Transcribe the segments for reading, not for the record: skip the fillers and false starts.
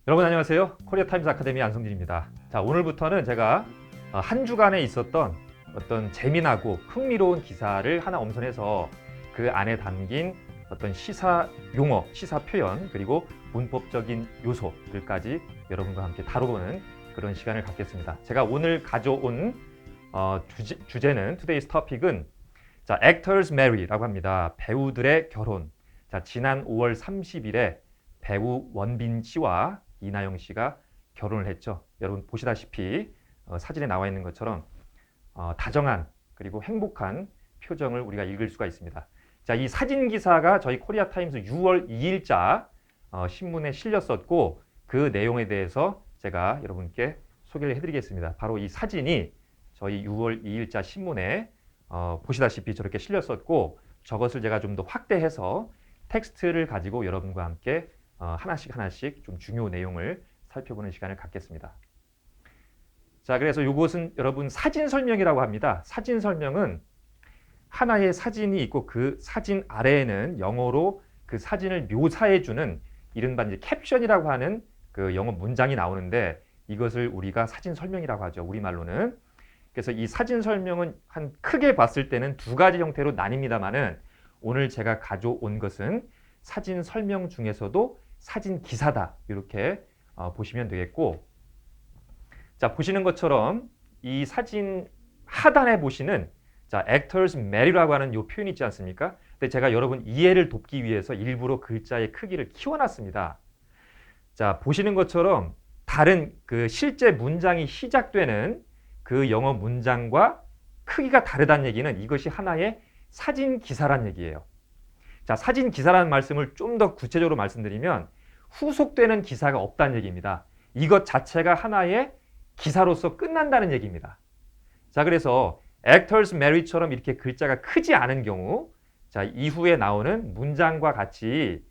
여러분 안녕하세요. 코리아타임스 아카데미 안성진입니다. 자, 오늘부터는 제가 한 주간에 있었던 어떤 재미나고 흥미로운 기사를 하나 엄선해서 그 안에 담긴 어떤 시사 용어, 시사 표현, 그리고 문법적인 요소들까지 여러분과 함께 다뤄보는 그런 시간을 갖겠습니다. 제가 오늘 가져온 주제는, today's topic은 자, actors marry라고 합니다. 배우들의 결혼. 자, 지난 5월 30일에 배우 원빈 씨와 이나영 씨가 결혼을 했죠. 여러분 보시다시피 사진에 나와 있는 것처럼 다정한 그리고 행복한 표정을 우리가 읽을 수가 있습니다. 자, 이 사진 기사가 저희 코리아타임스 6월 2일자 신문에 실렸었고, 그 내용에 대해서 제가 여러분께 소개를 해드리겠습니다. 바로 이 사진이 저희 6월 2일자 신문에 보시다시피 저렇게 실렸었고, 저것을 제가 좀 더 확대해서 텍스트를 가지고 여러분과 함께 하나씩 좀 중요 내용을 살펴보는 시간을 갖겠습니다. 자, 그래서 이것은 여러분 사진 설명이라고 합니다. 사진 설명은 하나의 사진이 있고 그 사진 아래에는 영어로 그 사진을 묘사해주는 이른바 이제 캡션이라고 하는 그 영어 문장이 나오는데, 이것을 우리가 사진 설명이라고 하죠. 우리말로는. 그래서 이 사진 설명은 한 크게 봤을 때는 두 가지 형태로 나뉩니다만은, 오늘 제가 가져온 것은 사진 설명 중에서도 사진 기사다, 이렇게 보시면 되겠고, 자, 보시는 것처럼 이 사진 하단에 보시는 자, actors marry라고 하는 이 표현이 있지 않습니까? 근데 제가 여러분 이해를 돕기 위해서 일부러 글자의 크기를 키워놨습니다. 자, 보시는 것처럼 다른 그 실제 문장이 시작되는 그 영어 문장과 크기가 다르다는 얘기는 이것이 하나의 사진 기사란 얘기예요. 자, 사진 기사라는 말씀을 좀 더 구체적으로 말씀드리면 후속되는 기사가 없다는 얘기입니다. 이것 자체가 하나의 기사로서 끝난다는 얘기입니다. 자, 그래서 actors marry처럼 이렇게 글자가 크지 않은 경우, 자, 이후에 나오는 문장과 같이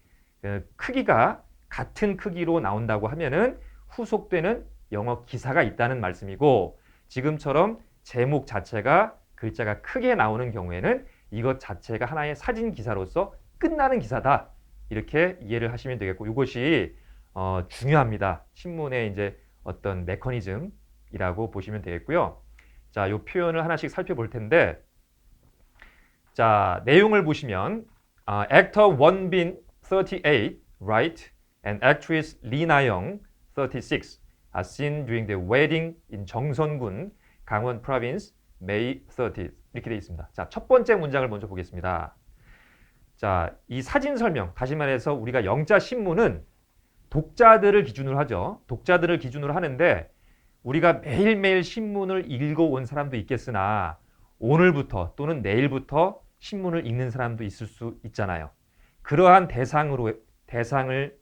크기가 같은 크기로 나온다고 하면은 후속되는 영어 기사가 있다는 말씀이고, 지금처럼 제목 자체가 글자가 크게 나오는 경우에는 이것 자체가 하나의 사진 기사로서 끝나는 기사다, 이렇게 이해를 하시면 되겠고, 이것이 중요합니다. 신문의 이제 어떤 메커니즘이라고 보시면 되겠고요. 자, 이 표현을 하나씩 살펴볼 텐데, 자, 내용을 보시면 actor 원빈 38, right, and actress 리나영 36 are seen during the wedding in 정선군, 강원 province, May 30th. 이렇게 되어 있습니다. 자, 첫 번째 문장을 먼저 보겠습니다. 자, 이 사진 설명, 다시 말해서 우리가 영자 신문은 독자들을 기준으로 하죠. 독자들을 기준으로 하는데, 우리가 매일매일 신문을 읽어온 사람도 있겠으나 오늘부터 또는 내일부터 신문을 읽는 사람도 있을 수 있잖아요. 그러한 대상을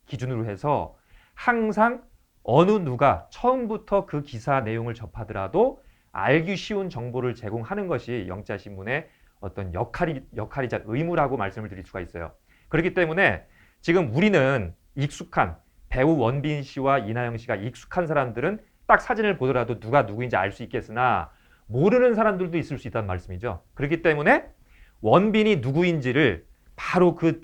기준으로 해서 항상 어느 누가 처음부터 그 기사 내용을 접하더라도 알기 쉬운 정보를 제공하는 것이 영자신문의 어떤 역할이자 의무라고 말씀을 드릴 수가 있어요. 그렇기 때문에 지금 우리는 익숙한 배우 원빈 씨와 이나영 씨가 익숙한 사람들은 딱 사진을 보더라도 누가 누구인지 알 수 있겠으나 모르는 사람들도 있을 수 있다는 말씀이죠. 그렇기 때문에 원빈이 누구인지를 바로 그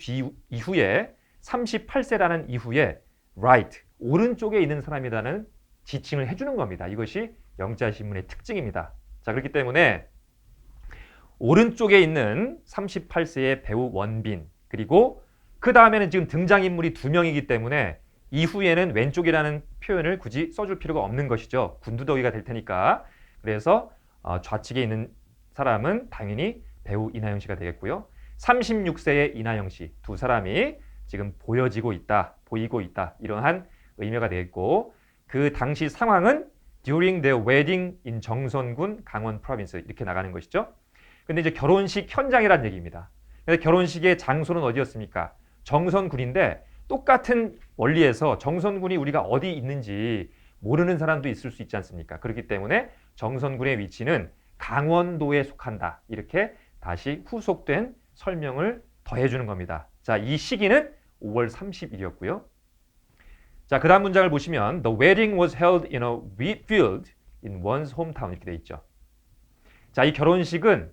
이후에 38세라는 이후에 right, 오른쪽에 있는 사람이라는 지칭을 해주는 겁니다. 이것이 영자신문의 특징입니다. 자, 그렇기 때문에 오른쪽에 있는 38세의 배우 원빈, 그리고 그 다음에는 지금 등장인물이 2명이기 때문에 이후에는 왼쪽이라는 표현을 굳이 써줄 필요가 없는 것이죠. 군두더기가 될 테니까. 그래서 좌측에 있는 사람은 당연히 배우 이나영 씨가 되겠고요. 36세의 이나영 씨, 두 사람이 지금 보이고 있다, 이러한 의미가 되겠고, 그 당시 상황은 during the wedding in 정선군, 강원 province, 이렇게 나가는 것이죠. 근데 이제 결혼식 현장이란 얘기입니다. 근데 결혼식의 장소는 어디였습니까? 정선군인데, 똑같은 원리에서 정선군이 우리가 어디 있는지 모르는 사람도 있을 수 있지 않습니까? 그렇기 때문에 정선군의 위치는 강원도에 속한다, 이렇게 다시 후속된 설명을 더해주는 겁니다. 자, 이 시기는 5월 30일이었고요. 자, 그 다음 문장을 보시면 The wedding was held in a wheat field in one's hometown, 이렇게 돼 있죠. 자, 이 결혼식은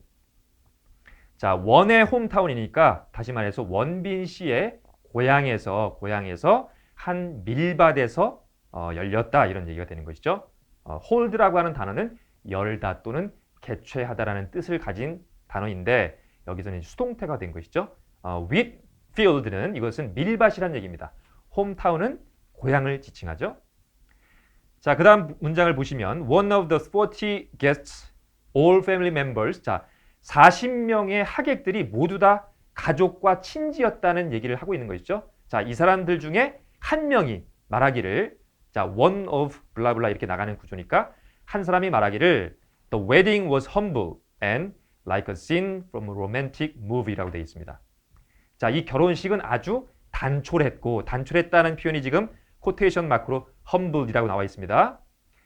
자, 원의 홈타운이니까 다시 말해서 원빈 씨의 고향에서 한 밀밭에서 열렸다 이런 얘기가 되는 것이죠. hold라고 하는 단어는 열다 또는 개최하다라는 뜻을 가진 단어인데 여기서는 수동태가 된 것이죠. Whitfield는 이것은 밀밭이라는 얘기입니다. 홈타운은 고향을 지칭하죠. 자, 그 다음 문장을 보시면 One of the 40 guests, all family members. 자, 40명의 하객들이 모두 다 가족과 친지였다는 얘기를 하고 있는 것이죠. 자, 이 사람들 중에 한 명이 말하기를 자, one of 블라블라 이렇게 나가는 구조니까 한 사람이 말하기를 The wedding was humble and like a scene from a romantic movie라고 되어 있습니다. 자, 이 결혼식은 아주 단촐했고 단촐했다는 표현이 지금 코테이션 마크로 humbled이라고 나와 있습니다.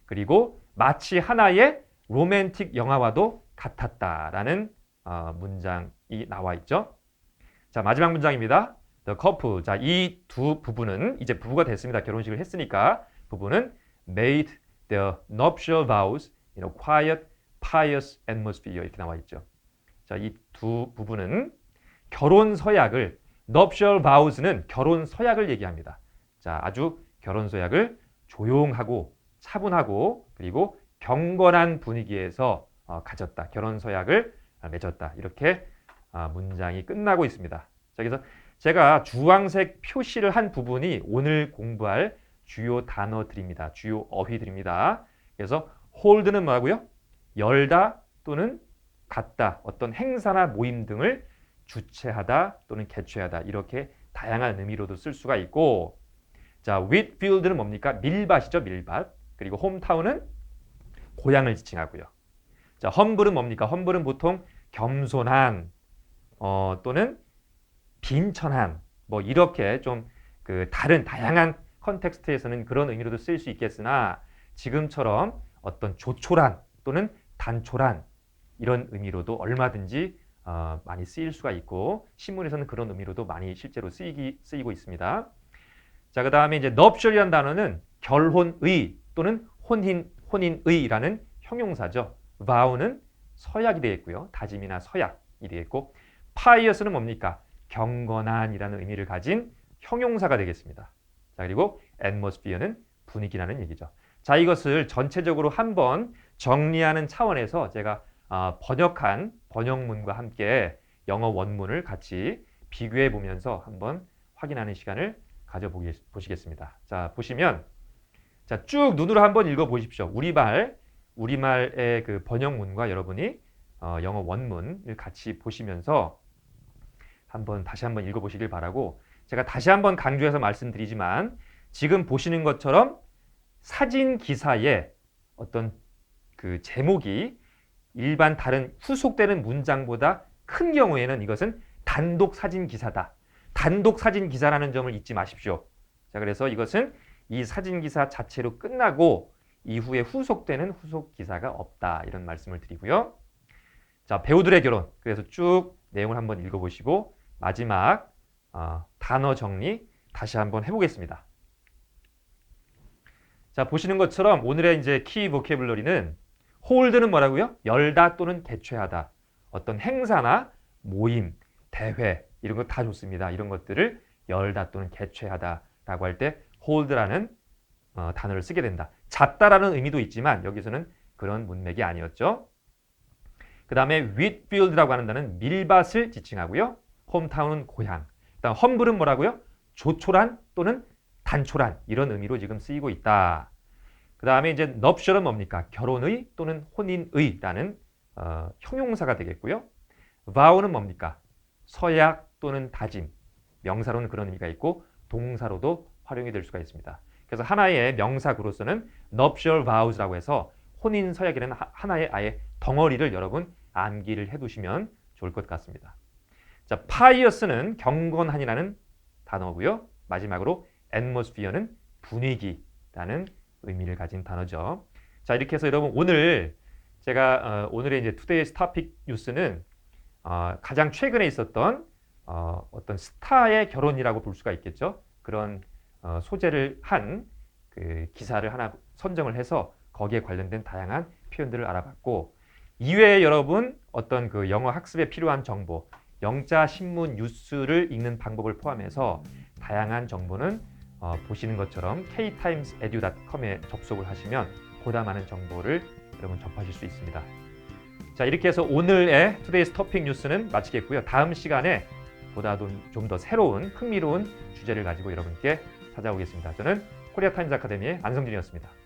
그리고 마치 하나의 로맨틱 영화와도 같았다라는 문장이 나와 있죠. 자, 마지막 문장입니다. The couple. 자, 이 두 부부는 이제 부부가 됐습니다. 결혼식을 했으니까 부부는 made their nuptial vows in a quiet, pious atmosphere 이렇게 나와 있죠. 자, 이 두 부부는 결혼 서약을 nuptial vows는 결혼 서약을 얘기합니다. 자, 아주 결혼 서약을 조용하고 차분하고 그리고 경건한 분위기에서 가졌다. 결혼 서약을 맺었다. 이렇게 문장이 끝나고 있습니다. 자, 그래서 제가 주황색 표시를 한 부분이 오늘 공부할 주요 단어들입니다. 주요 어휘들입니다. 그래서 hold는 뭐라고요? 열다 또는 갖다, 어떤 행사나 모임 등을 주최하다 또는 개최하다 이렇게 다양한 의미로도 쓸 수가 있고 자, Whitfield는 뭡니까? 밀밭이죠, 밀밭. 그리고 홈타운은 고향을 지칭하고요. 자, humble은 뭡니까? humble은 보통 겸손한 또는 빈천한 뭐 이렇게 좀 그 다른 다양한 컨텍스트에서는 그런 의미로도 쓰일 수 있겠으나 지금처럼 어떤 조촐한 또는 단촐한 이런 의미로도 얼마든지 많이 쓰일 수가 있고 신문에서는 그런 의미로도 많이 실제로 쓰이고 있습니다. 자, 그 다음에 이제 nuptial이라는 단어는 결혼의 또는 혼인의라는 형용사죠. vow는 서약이 되겠고요. 다짐이나 서약이 되겠고 pious는 뭡니까? 경건한이라는 의미를 가진 형용사가 되겠습니다. 자, 그리고 atmosphere는 분위기라는 얘기죠. 자, 이것을 전체적으로 한번 정리하는 차원에서 제가 번역한 번역문과 함께 영어 원문을 같이 비교해 보면서 한번 확인하는 시간을 가져보시겠습니다. 자, 보시면 자, 쭉 눈으로 한번 읽어 보십시오. 우리말의 그 번역문과 여러분이 영어 원문을 같이 보시면서 다시 한번 읽어 보시길 바라고 제가 다시 한번 강조해서 말씀드리지만 지금 보시는 것처럼 사진 기사에 어떤 그 제목이 일반 다른 후속되는 문장보다 큰 경우에는 이것은 단독 사진 기사다. 단독 사진 기사라는 점을 잊지 마십시오. 자, 그래서 이것은 이 사진 기사 자체로 끝나고 이후에 후속되는 후속 기사가 없다. 이런 말씀을 드리고요. 자, 배우들의 결혼. 그래서 쭉 내용을 한번 읽어보시고 마지막 단어 정리 다시 한번 해보겠습니다. 자, 보시는 것처럼 오늘의 이제 키 보캐블러리는 hold는 뭐라고요? 열다 또는 개최하다. 어떤 행사나 모임, 대회 이런 거 다 좋습니다. 이런 것들을 열다 또는 개최하다라고 할 때 hold라는 단어를 쓰게 된다. 잡다라는 의미도 있지만 여기서는 그런 문맥이 아니었죠. 그 다음에 Whitfield라고 하는 단어는 밀밭을 지칭하고요. 홈타운은 고향. 그다음 humble은 뭐라고요? 조촐한 또는 단촐한 이런 의미로 지금 쓰이고 있다. 그 다음에 이제 nuptial은 뭡니까? 결혼의 또는 혼인의라는 형용사가 되겠고요. vow는 뭡니까? 서약 또는 다짐. 명사로는 그런 의미가 있고 동사로도 활용이 될 수가 있습니다. 그래서 하나의 명사구로서는 nuptial vows라고 해서 혼인 서약이라는 하나의 아예 덩어리를 여러분 암기를 해두시면 좋을 것 같습니다. 자, pious는 경건한이라는 단어고요. 마지막으로 atmosphere는 분위기라는 의미를 가진 단어죠. 자, 이렇게 해서 여러분 오늘 제가 오늘의 이제 Today's Topic News는 가장 최근에 있었던 어떤 스타의 결혼이라고 볼 수가 있겠죠. 그런 소재를 한 그 기사를 하나 선정을 해서 거기에 관련된 다양한 표현들을 알아봤고 이외에 여러분 어떤 그 영어 학습에 필요한 정보, 영자 신문 뉴스를 읽는 방법을 포함해서 다양한 정보는 보시는 것처럼 ktimesedu.com에 접속을 하시면 보다 많은 정보를 여러분 접하실 수 있습니다. 자, 이렇게 해서 오늘의 Today's Topic 뉴스는 마치겠고요. 다음 시간에 보다 좀 더 새로운 흥미로운 주제를 가지고 여러분께 찾아오겠습니다. 저는 코리아타임스 아카데미의 안성진이었습니다.